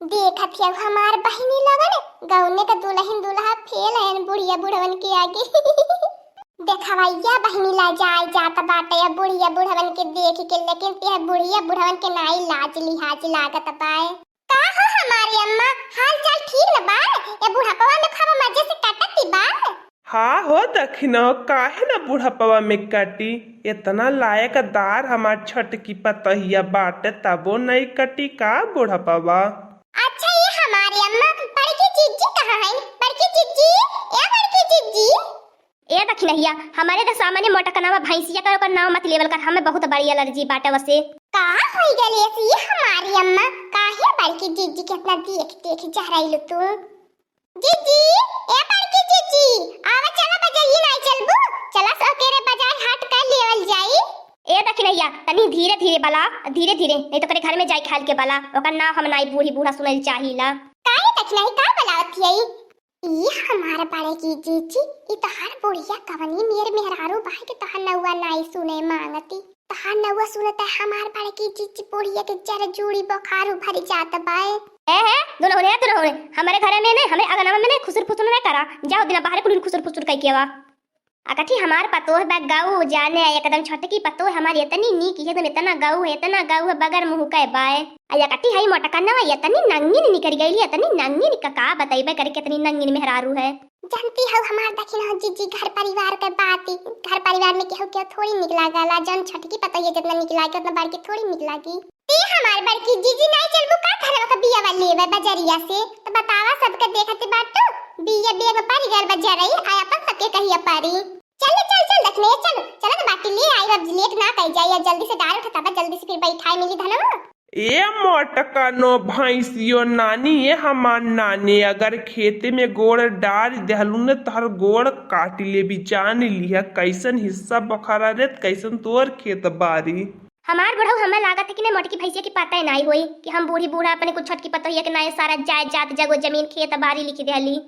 देखत है हमार बहिनी लगन गौने का दुल्हन दूल्हा फेल है बुढ़िया बुढ़वन के आगे। देखवैया बहिनी ला जाए जात बाटे या बुढ़िया बुढ़वन के देख के, लेकिन ते बुढ़िया बुढ़वन के नाई लाज लिहाज लागत बाए। का हो हमारी अम्मा, हाल चाल ठीक न बा? या बुढ़ापवा में खावा मजे से काटती बा? हाँ हो दखिन काहे न बुढ़ापवा में कटी, इतना लायक दार हमार छटकी पतहिया बाटे तबो नहीं कटी का बुढ़ापवा। अच्छा ये हमारी अम्मा बड़की जीजी कहाँ है? बड़की जीजी, ए बड़की जीजी। ए दखिनहिया हमारे तो सामान्य मोटा का नाम भैंसिया का नाम मत लेवल कर, हमें बहुत बड़ी एलर्जी बाटे वसे। का होई गले ऐसी हमारी अम्मा, काहे बड़की जीजी के अपना देख देख जा रही तू? जीजी, ए बड़की जीजी, आवा चला बजाइए नहीं चलबू? चला सकेरे बाजार हाट कर लेवल जाई। ए दखिनहिया तनी धीरे धीरे बला, धीरे धीरे, नहीं तो करे घर में जाई खाल के बला, ओकर नाम हम नाई बूढ़ी बूढ़ा सुनल चाहिला। काहे दखिनही का बलावत यही? ई हमारा बड़े की जीजी, ई तहार बुढ़िया कवनी मेरे मेहरारू भाई के तहार नौवा नाई सुने मांगती। तहार नौवा सुनता हमार बड़े की जीजी बुढ़िया के जरा जूड़ी बुखार भरी जात बाए। है दोनों होने हमारे घर में नहीं, हमें अगनावा में नहीं खुसुर फुसुर नहीं करा, जाओ दिन बाहर कुल खुसुर फुसुर कई केवा। अकठी हमार पतो है बैग गाऊ जाने एकदम छटकी पतो है हमारी, इतनी नीक है एकदम, इतना गाऊ है बगर मुंह के बाय। अया कठी हई मोटा कन्ना इतनी नंगीन निकल गईली, इतनी नंगीन का बताइबे करे कितनी नंगीन मेहरारू है। जानती हो हमार दखिन हो जीजी घर परिवार के बात, घर परिवार में केहू के थोड़ी निकला गला, जन छटकी पतो है जितना निकला के उतना बड़की थोड़ी निकलागी। ती हमार बड़की जीजी नहीं चलबू का घरवा का बिया वाली लेवे बजरिया से, तो बतावा सबके देखते बाटू बिया बेग पारी गल बजरई आया अपन सबके कहिया पारी। चल चल चल दखने चल चल तो बाटी ले आई, अब लेट ना कई जाए, जल्दी से डाल उठा तब जल्दी से फिर बैठाई मिली धनवा। ए मोटकनो भैंसियो नानी, ये हमार नानी अगर खेते में गोड़ डाल देहलू ने तहर गोड़ काट ले भी जान लिया कैसन हिस्सा बखरा रे, कैसन तोर खेत बारी। हमार बुढ़ऊ हमें लागत है कि नहीं मोटकी भैंसिया की पता ही नहीं हुई कि हम बूढ़ी बूढ़ा अपने कुछ छटकी पता है कि नहीं सारा जायदाद जगह जमीन खेत बारी लिखी देहली।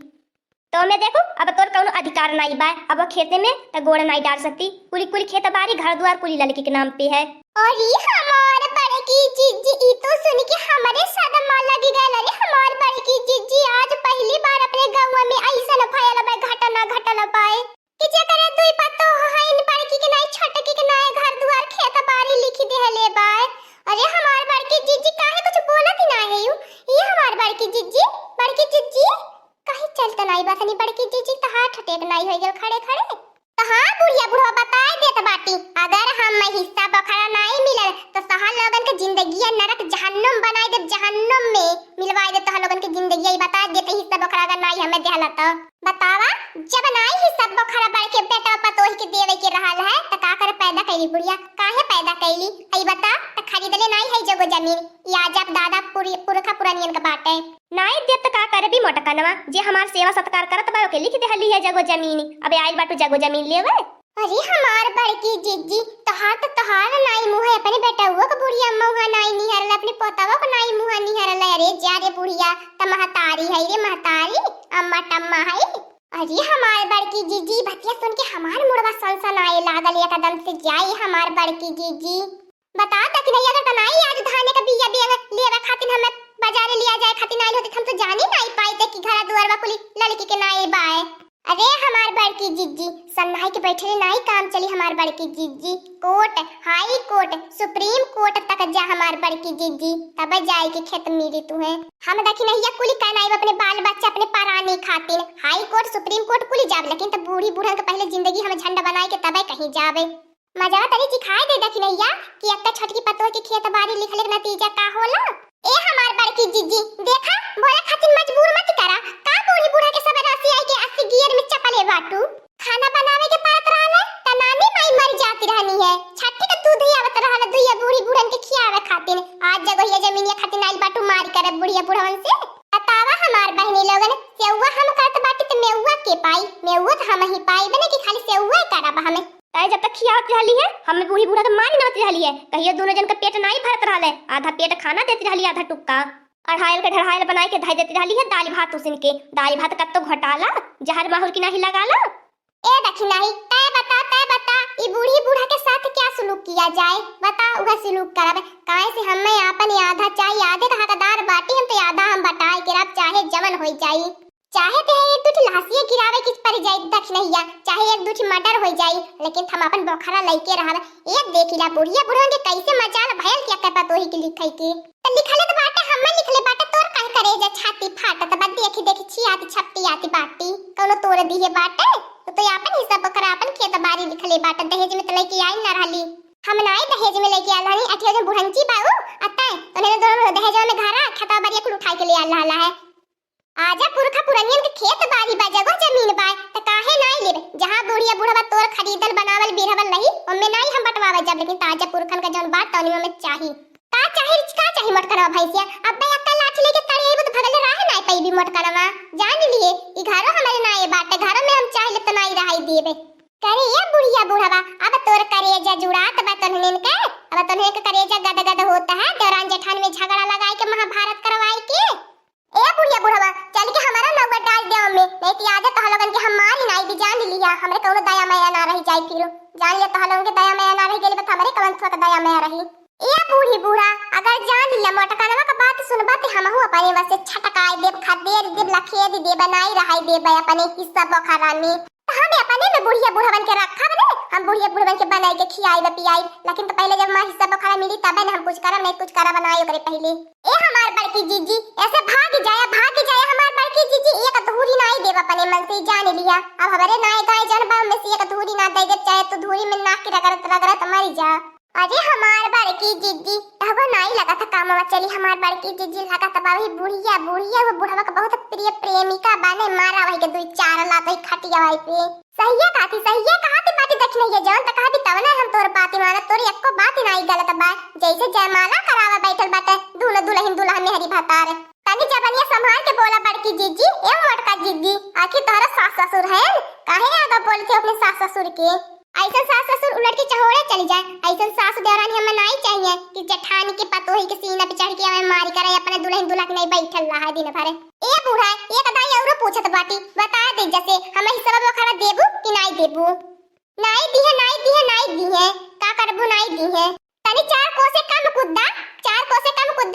तो मैं देखो अब तोर कौनो अधिकार नहीं बा, अब खेते में तो गोड़ नहीं डाल सकती, कुली कुली खेत बारी घर द्वार कुली लड़की के नाम पे है। और ये हमार बड़की जीजी ई तो सुन के हमारे सदमा लगी गल रे। हमार बड़की जीजी आज पहली बार अपने गांव में ऐसा न भयल बा घटना पाए कि जे करे दुई पत्तो है इन बड़की के नहीं छटकी के नहीं घर द्वार खेत बारी लिखी देले बा। अरे हमार बड़की जीजी काहे कुछ बोलत ही नहीं है? ये हमार बड़की जीजी कहीं चलता नहीं बा तनी बड़की जीजी तहार ठटेक नहीं हो गेल खड़े खड़े। तहां बुढ़िया बुढ़वा बताए देत बाटी, अगर हम हिस्सा बखरा नहीं मिलल तो तहां लोगन के जिंदगी नरक जहन्नुम बनाई दे, जहन्नुम में मिलवाई दे तहां लोगन के जिंदगी। यही बता देते हिस्सा बखरा अगर नहीं हमें देहला तो बतावा, जब नहीं हिस्सा बखरा बढ़ के बेटा पतोही के देवे के रहल है त का कर पैदा कैली बुढ़िया, काहे पैदा कैली आई बता? त खरीदले नहीं है जगो जमीन, या जब दादा पुरखा पुरानियन का बाटे नहीं दे तो का करे भी मोटा कनवा, जे हमार सेवा सत्कार करत बा के लिख देहली है जगो जमीन, अबे आइल बाटू जगो जमीन लेवे। अरे हमार बड़की जीजी तहार नाई मुंह है, अपने बेटा हुआ का बुढ़िया मुंह नाई निहरल, अपने पोतावा को नाई मुंह निहरल। अरे जा रे बुढ़िया त महतारी है रे, महतारी अम्मा टम्मा है। अरे हमार बड़की जीजी भतिया सुन के हमार मुड़वा सनसन आए लागल, एकदम से जाई हमार बड़की जीजी। बता तक नहीं अगर तनाई आज धाने का बिया लेवा खातिर हमें बाजारे लिया जाए खातिर नहीं होते, हम तो जाने नहीं पाए कि घर दुआरवा कुली लड़की के नाई बाए। अरे हमार बड़की जीजी सन्नाई के बैठे नहीं काम चली, हमार बड़की जीजी कोर्ट हाई कोर्ट सुप्रीम कोर्ट तक जा हमार बड़की जीजी, तब जाए के खेत मेरी तुम्हें। हम देखी नहीं या कुली कहना अपने बाल बच्चे अपने पराने खातिर हाई कोर्ट सुप्रीम कोर्ट कुली जाब, लेकिन तब बूढ़ी बूढ़न के पहले जिंदगी हम झंडा बनाए के तब कहीं जावे। मजा तरी सिखाए दे देखी नहीं या कि अब तक छटकी पतोह के खेत बारी लिखले के नतीजा का होला। ए हमार बड़की जीजी देखा बोला खातिर मजबूर मत करा, का बूढ़ी बूढ़ा के सब राशि आई के 80 गियर में चपले बाटू। खाना बनावे के पात रहले त नानी माई मर जाती रहनी है, छट्टी के दूध ही आवत रहले दुइया बूढ़ी बूढ़न के खियावे खातिर, आज जगह ये जमीनिया खातिर नाइल बाटू मार करे बुढ़िया बुढ़वन से। बतावा हमार बहनी लोगन सेउआ हम करत बाटी त मेउआ के पाई, मेउआ त हम ही पाई बने कि खाली सेउआ करब हमें। ताई जब तक खियावत रहली है हमें बूढ़ी बूढ़ा तो मारी नवत रहली है, कहियो दोनों जन का पेट नहीं भरत रहले, आधा पेट खाना देती रहली आधा टुक्का, अढ़ाइल के ढढ़ाइल बनाई के धाई देती रहली है दाल भात उसिन के, दाल भात कत्तो घटाला जहर माहौल की नहीं लगाला। ए देखी नहीं तय बता ई बूढ़ी बूढ़ा के साथ क्या सलूक किया जाए, बता उगा सलूक करब काहे से हमें अपन आधा चाहिए, आधे का हकदार बाटी हम तो आधा हम हो जाई। चाहे तो एक दूठी लाशिया गिरावे किस पर जाई दक्षिणैया, चाहे एक दूठी मर्डर हो जाई, लेकिन हम अपन बखरा लइके रहब। एक देखिला बुढ़िया बुढ़वन के कैसे मजाल भयल क्या कर पतोही के लिखई के त लिखले तो बाटे, हम लिखले बाटे, तोर काहे करे जा छाती फाटत बा, देखी देखी छियाती छपटी आती बाटी कोनो तोर दिए बाटे। तो अपन हिस्सा बकरा अपन खेत बारी लिखले बाटे। दहेज में तो लइके आई ना रहली, हम नाई दहेज में लेके आल हनी। अठिया जो बुढ़ंची बाऊ अतै तने दोनों दहेज में घरा खेता बारी कुल उठाई के ले आल हला है। आजा पुरखा पुरनियन के खेत बारी बा, जगह जमीन बा, त काहे नाई लेबे। जहां बुढ़िया बुढ़वा तोर खरीदल बनावल बिरहवल रही ओमे नाई हम बटवावे जब, लेकिन ताजा पुरखन का जौन बात तौनी में चाही। का चाही मोटकरवा भैसिया। अब्बे अक्का लाठी लेके तड़े आइबो तो भगले राहे नाई पईबी मोटकरवा। जान लिए ई घरो हमारे नाई बाटे, घरो में हम चाहिले त नाई रहाई देबे। करे ये बुढ़िया बुढ़वा अब तोर करेजा जुड़ात बा तोहनेन के, अब तोहने के करेजा गद गद होता है। देवरान जेठान में झगड़ा लगाई के महाभारत करवाई के। ए बुढ़िया बुढ़वा चल के हमारा नौबत डाल दे में, नहीं तो आजा तोह लोगन के हम मार ही नाई भी जान लिया। हमरे कौनो दया माया ना रही जाई, फिर जान लिया तोह लोगन के दया माया ना रही गेली बत हमरे कवन थोक दया माया रही। ए बूढ़ी बूढ़ा अगर जान लिया मोटकनवा का बात सुनबा ते हमहु अपने वसे छटकाई देब, खदेर देब, लखेद देब, बनाई रहाई देब अपने हिस्सा बखरा में। हम अपने में बुढ़िया बुढ़वन के रखा बने, हम बुढ़िया बुढ़वन के बनाई के खियाई व पियाई, लेकिन तो पहले जब हमारा हिस्सा बखरा मिली तब न हम कुछ करा, नहीं कुछ करा बनाई करे पहले। ए हमार बड़की जीजी ऐसे भाग जाए हमार बड़की जीजी, एक अधूरी नाई देव अपने मन से जान लिया। अब हमारे नाई गाय जन बा में से एक अधूरी ना दे दे, चाहे तो धूरी में नाक की रगड़त मर जा। अरे हमार बड़की जीजी तब नाई लगा था काम चली। हमार बड़की जीजी लगा था बाबी बुढ़िया वो बुढ़वा का बहुत प्रिय प्रेमिका बने, मारा वही के दुई चार लात वही खटिया वही पे। सही कहती बाती देखने ये जान तक भी तब ना हम तोर बाती माना, तोर एको बात ही नहीं गलत बा। जैसे जयमाला करावा बैठल बाटे दूल्हा दुल्हन दुल्हा मेहरी भतार, तनी जबनिया संभाल के बोला बड़की जीजी। ए मोटका जीजी आखिर तोहरा सास ससुर है, काहे आगा बोलते अपने सास ससुर के। ऐसा सास ससुर उलट के चहोड़े चली जाए, ऐसा सास देवरानी हमें नहीं चाहिए कि जेठानी के पतोही के सीना पे चढ़ के हमें मारी करे, अपने दुल्हन दुल्हा के नहीं बैठल रहा दिन भर। ए बूढ़ा एक दाई औरो पूछत बाटी, बता दे जैसे हमें हिस्सा बखरा देबू कि नहीं देबू। नहीं दी है का करबू नहीं दी है। तनी चार कोसे कम कुद्दा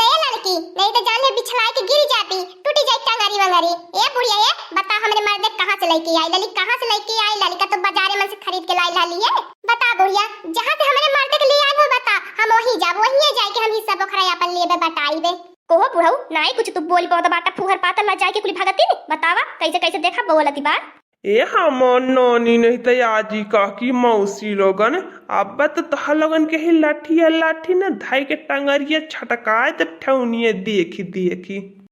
ए लड़की, नहीं तो जान ले बिछलाए के गिर जाती, टूटी जाई टंगरी वंगरी। ए बुढ़िया ये बता हमरे मर्द कहां से लेके आई लली, कहां से लेके आई लली का तो बाजारे में से खरीद के लाई लाली है। बता बुढ़िया जहां से हमरे मर्द के ले आई हो बता, हम वही जाब, वही जाए के हम हिस्सा बखरा अपन लेबे बताईबे। कोहो बुढ़ऊ नाई कुछ तू बोली पाओ तो बाटा फुहर पातल ना जाए के कुली भगती ने बतावा कैसे कैसे देखा बोलती बात। ए हमर नौनी नहीं तो आजी काकी मौसी लोगन अब तो तहा लोगन के ही लाठी न धाई के टंगरिया छटकाए तो ठौनिए देखी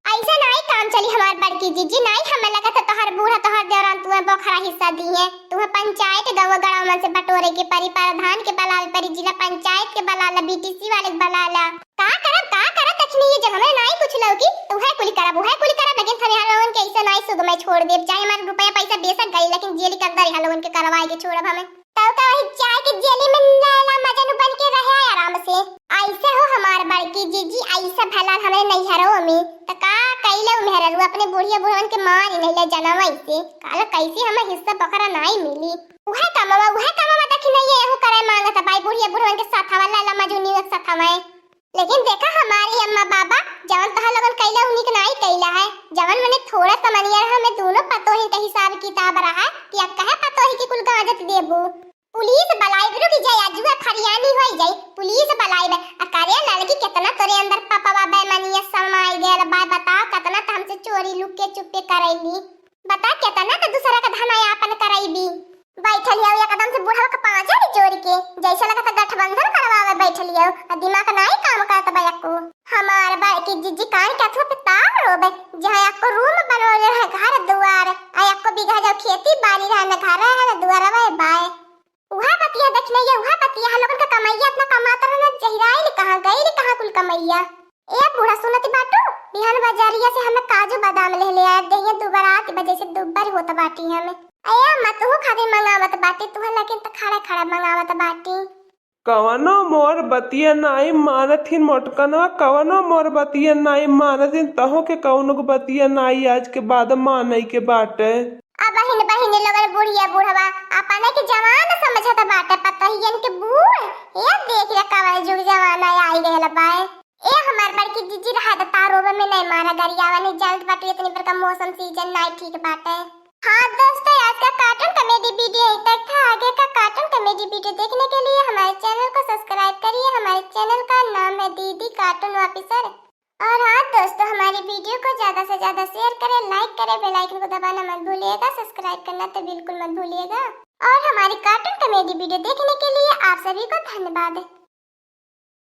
ऐसा नहीं काम चली हमार बड़की जीजी। नहीं हमें लगा था तोहर बूढ़ा तोहर देवरान तुम्हें बखरा हिस्सा दी है, तुम्हें पंचायत गाँव गड़ाव में से बटोरे के परी, प्रधान के बलाल परी, जिला पंचायत के बलाला, बीटीसी वाले के बलाला। का करब तखनी ये जब हमें नहीं कुछ लौकी तो है कुली करब, लेकिन हम यहाँ लोगन के ऐसा नहीं सुग में छोड़ देब, चाहे हमारे रुपया पैसा बेशक गई लेकिन जेली कर यहाँ लोगन के करवाए के छोड़ब हमें। तब का वही चाय के जेली में लैला मजनू बन के रहे आराम से। ऐसे हो हमार बड़की जीजी ऐसा भला हमें नहीं हरो में त का कैले मेहररू अपने बुढ़िया बुढ़वन के मार नहीं ले जनम ऐसे काल कैसे हमें हिस्सा बकरा नहीं मिली। उहे कमावा देखी नहीं है एहू करे मांगत भाई बुढ़िया बुढ़वन के साथ वाला लैला मजनू के साथ में। लेकिन देखा हमारी अम्मा बाबा जवन तहा लोगन कैला उन्हीं के नहीं कैला है, जवन मैंने थोड़ा समनिया हमें दोनों पतोही के हिसाब किताब रहा कि अब कहे पतोही की कुल गाजत देबू। पुलिस बलाई बिरु की जाय आजू फरियानी होई जाई, पुलिस बलाई बे अकारे लड़की कितना तोरे अंदर पापा बाबा मनिया समाई गेल बा। बता कितना त हमसे चोरी लुके चुपे करैली, बता कितना त दूसरा का धमाया अपन करैबी। बैठल हो एकदम से बूढ़ा का पांचा नहीं चोरी के जैसा लगा था गठबंधन करवावे बैठल हो और दिमाग नहीं काम करता बा को। हमार बड़की जीजी कान के अथवा पे तार रोबे जहां आपको रूम बनवले है घर दुआर आ आपको बिघा जाओ खेती बाड़ी रहे न घर है न दुआर है बाय। उहा पतिया देखने ये उहा पतिया हम लोगन का कमैया इतना कमाता है न जहिराई कहां गई कहां कुल कमैया। ए बूढ़ा सुनती बाटू बिहान बाजारिया से हमें काजू बादाम ले आए दहिया दुबरात वजह से दुबर होता बाटी हमें। अया मत हो खादे मंगावत बाटी तू लेकिन त खड़ा मंगावत बाटी। कवनो मोर बतिया नाई मानथिन मोटकनवा, कवनो मोर बतिया नाई मानथिन तहो के कवनो के बतिया नाई आज के बाद मानई के बाटे। अब बहिन लोगन बुढ़िया बुढ़वा अपने के जवान समझत बाटे पतहियन के बूढ़ ये देख ले कवन जुग जमाना आई गयल बाए। ए हमार बड़की जीजी रहा त तारोबा में नहीं मारा गरियावा ने जल्द बाटे इतनी पर का मौसम सीजन नहीं ठीक बाटे। हाँ दोस्तों, आज का कार्टून कॉमेडी वीडियो यहीं तक था। आगे का कार्टून कॉमेडी वीडियो देखने के लिए हमारे चैनल को सब्सक्राइब करिए। हमारे चैनल का नाम है दीदी कार्टून ऑफिसर। और हाँ दोस्तों, हमारी वीडियो को ज्यादा से ज्यादा शेयर करें, लाइक करें, बेल आइकन को दबाना मत भूलिएगा, सब्सक्राइब करना तो बिल्कुल मत भूलिएगा। और हमारी कार्टून कॉमेडी वीडियो देखने के लिए आप सभी को धन्यवाद।